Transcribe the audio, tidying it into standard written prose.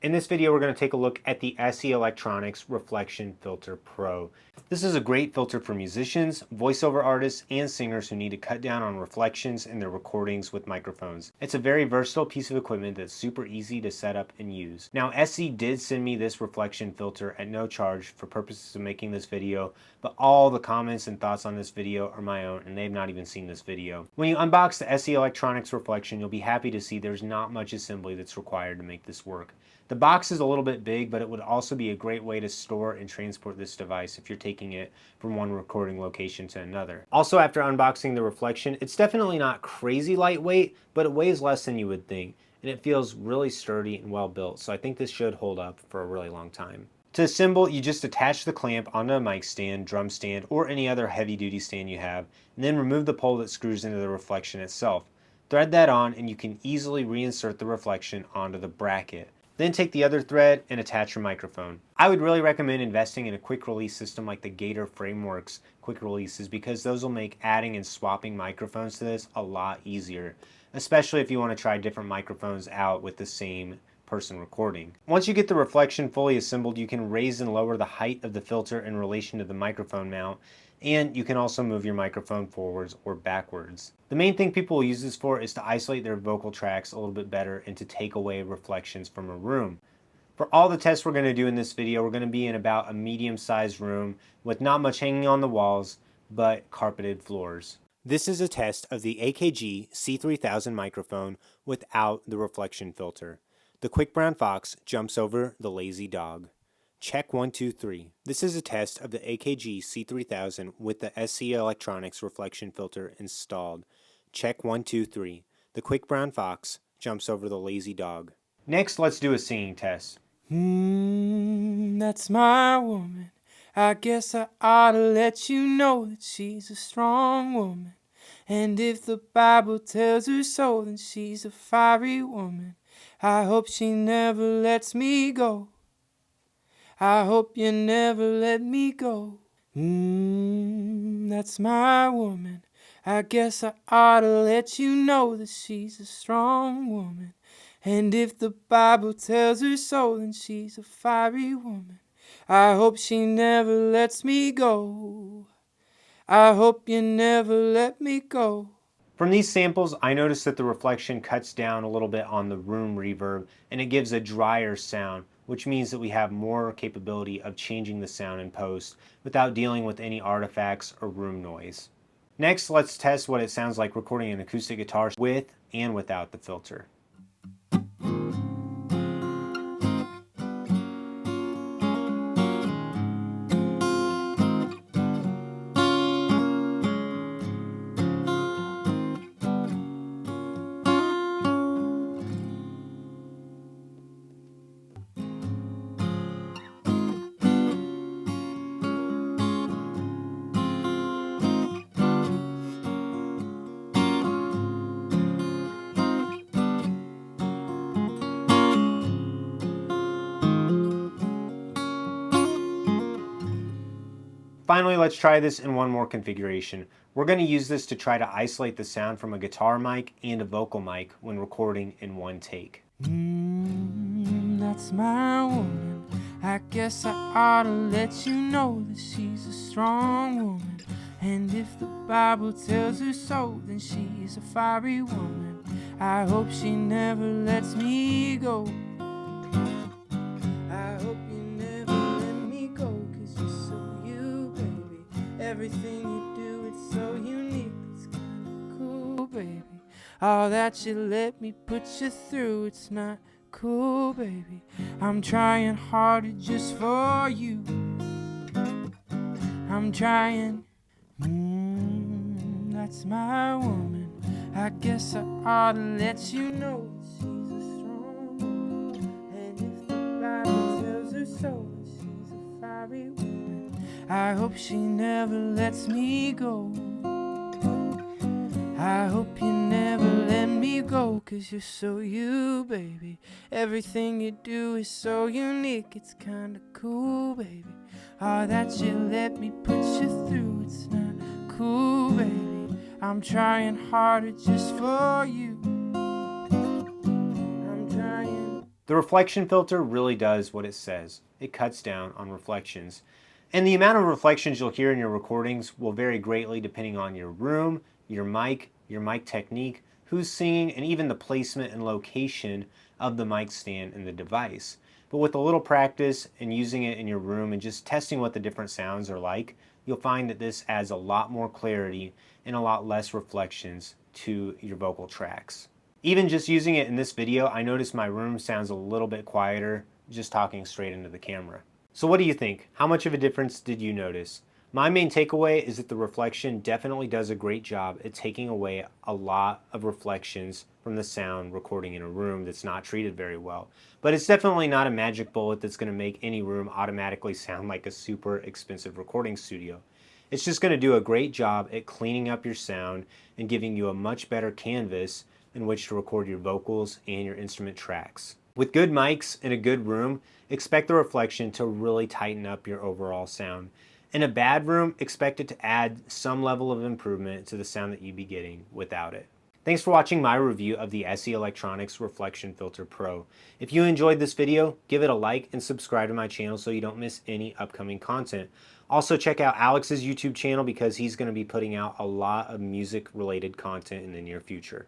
In this video, we're going to take a look at the SE Electronics Reflection Filter Pro. This is a great filter for musicians, voiceover artists, and singers who need to cut down on reflections in their recordings with microphones. It's a very versatile piece of equipment that's super easy to set up and use. Now, SE did send me this reflection filter at no charge for purposes of making this video, but all the comments and thoughts on this video are my own, and they've not even seen this video. When you unbox the SE Electronics Reflection, you'll be happy to see there's not much assembly that's required to make this work. The box is a little bit big, but it would also be a great way to store and transport this device if you're taking it from one recording location to another. Also, after unboxing the Reflection, it's definitely not crazy lightweight, but it weighs less than you would think, and it feels really sturdy and well built, so I think this should hold up for a really long time. To assemble, you just attach the clamp onto a mic stand, drum stand, or any other heavy-duty stand you have, and then remove the pole that screws into the Reflection itself. Thread that on, and you can easily reinsert the Reflection onto the bracket. Then take the other thread and attach your microphone. I would really recommend investing in a quick release system like the Gator Frameworks quick releases, because those will make adding and swapping microphones to this a lot easier, especially if you want to try different microphones out with the same person recording. Once you get the Reflection fully assembled, you can raise and lower the height of the filter in relation to the microphone mount, and you can also move your microphone forwards or backwards. The main thing people will use this for is to isolate their vocal tracks a little bit better and to take away reflections from a room. For all the tests we're going to do in this video, we're going to be in about a medium-sized room with not much hanging on the walls, but carpeted floors. This is a test of the AKG C3000 microphone without the Reflection filter. The quick brown fox jumps over the lazy dog. Check 1, 2, 3. This is a test of the AKG C3000 with the SE Electronics Reflection filter installed. Check 1, 2, 3. The quick brown fox jumps over the lazy dog. Next, let's do a singing test. That's my woman. I guess I ought to let you know that she's a strong woman. And if the Bible tells her so, then she's a fiery woman. I hope she never lets me go. I hope you never let me go. That's my woman. I guess I ought to let you know that she's a strong woman. And if the Bible tells her so, then she's a fiery woman. I hope she never lets me go. I hope you never let me go. From these samples, I noticed that the Reflection cuts down a little bit on the room reverb, and it gives a drier sound, which means that we have more capability of changing the sound in post without dealing with any artifacts or room noise. Next, let's test what it sounds like recording an acoustic guitar with and without the filter. Finally, let's try this in one more configuration. We're going to use this to try to isolate the sound from a guitar mic and a vocal mic when recording in one take. That's my woman. I guess I ought to let you know that she's a strong woman. And if the Bible tells her so, then she's a fiery woman. I hope she never lets me go. I hope you never let me go, 'cause you're so you, baby. Everything you do, it's so unique. It's kinda cool, baby. All that you let me put you through, it's not cool, baby. I'm trying harder just for you. I'm trying. That's my woman. I guess I ought to let you know that she's a strong woman. And if the Bible tells her so, then she's a fiery woman. I hope she never lets me go. I hope you never let me go, 'cause you're so you, baby. Everything you do is so unique. It's kinda cool, baby. All that you let me put you through, it's not cool, baby. I'm trying harder just for you. I'm trying. The reflection filter really does what it says. It cuts down on reflections. And the amount of reflections you'll hear in your recordings will vary greatly depending on your room, your mic technique, who's singing, and even the placement and location of the mic stand and the device. But with a little practice and using it in your room and just testing what the different sounds are like, you'll find that this adds a lot more clarity and a lot less reflections to your vocal tracks. Even just using it in this video, I noticed my room sounds a little bit quieter just talking straight into the camera. So what do you think? How much of a difference did you notice? My main takeaway is that the Reflexion definitely does a great job at taking away a lot of reflections from the sound recording in a room that's not treated very well. But it's definitely not a magic bullet that's going to make any room automatically sound like a super expensive recording studio. It's just going to do a great job at cleaning up your sound and giving you a much better canvas in which to record your vocals and your instrument tracks. With good mics in a good room, expect the Reflexion to really tighten up your overall sound. In a bad room, expect it to add some level of improvement to the sound that you'd be getting without it. Thanks for watching my review of the SE Electronics Reflexion Filter Pro. If you enjoyed this video, give it a like and subscribe to my channel so you don't miss any upcoming content. Also check out Alex's YouTube channel because he's going to be putting out a lot of music related content in the near future.